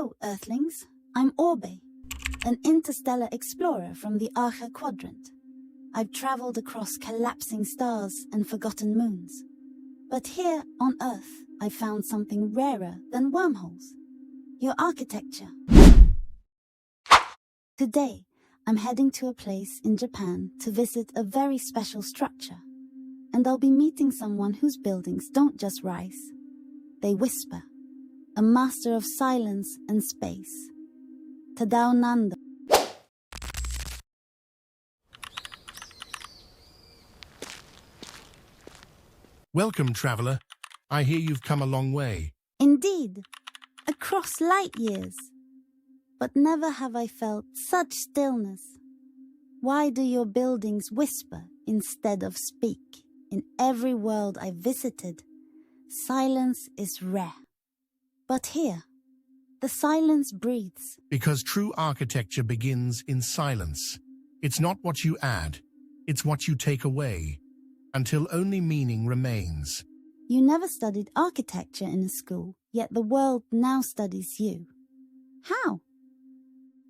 Hello, Earthlings. I'm Orbi, an interstellar explorer from the Archer Quadrant. I've traveled across collapsing stars and forgotten moons. But here on Earth, I found something rarer than wormholes. Your architecture. Today, I'm heading to a place in Japan to visit a very special structure. And I'll be meeting someone whose buildings don't just rise. They whisper. A master of silence and space. Tadao Nando. Welcome, traveler. I hear you've come a long way. Indeed, across light years. But never have I felt such stillness. Why do your buildings whisper instead of speak? In every world I've visited, silence is rare. But here, the silence breathes. Because true architecture begins in silence. It's not what you add, it's what you take away, until only meaning remains. You never studied architecture in a school, yet the world now studies you. How?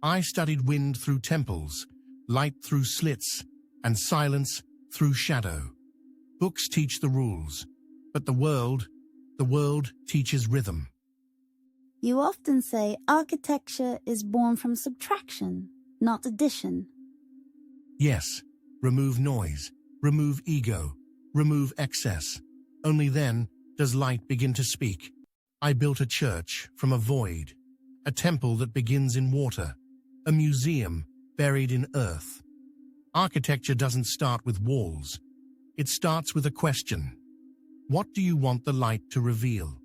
I studied wind through temples, light through slits, and silence through shadow. Books teach the rules, but the world teaches rhythm. You often say architecture is born from subtraction, not addition. Yes, remove noise, remove ego, remove excess. Only then does light begin to speak. I built a church from a void, a temple that begins in water, a museum buried in earth. Architecture doesn't start with walls. It starts with a question. What do you want the light to reveal?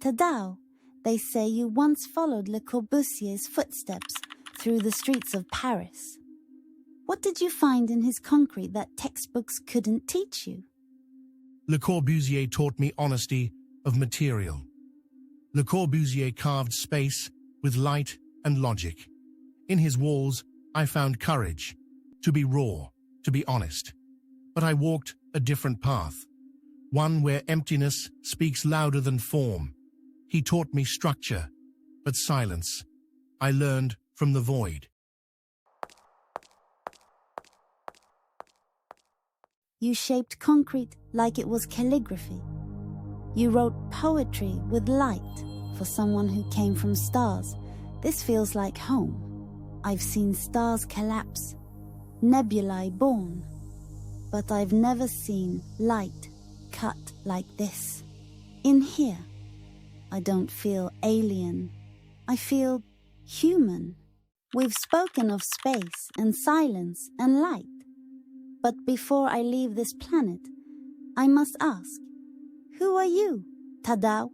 Tadao, they say you once followed Le Corbusier's footsteps through the streets of Paris. What did you find in his concrete that textbooks couldn't teach you? Le Corbusier taught me honesty of material. Le Corbusier carved space with light and logic. In his walls, I found courage, to be raw, to be honest. But I walked a different path, one where emptiness speaks louder than form. He taught me structure, but silence. I learned from the void. You shaped concrete like it was calligraphy. You wrote poetry with light for someone who came from stars. This feels like home. I've seen stars collapse, nebulae born, but I've never seen light cut like this. In here, I don't feel alien. I feel human. We've spoken of space and silence and light. But before I leave this planet, I must ask, who are you, Tadao?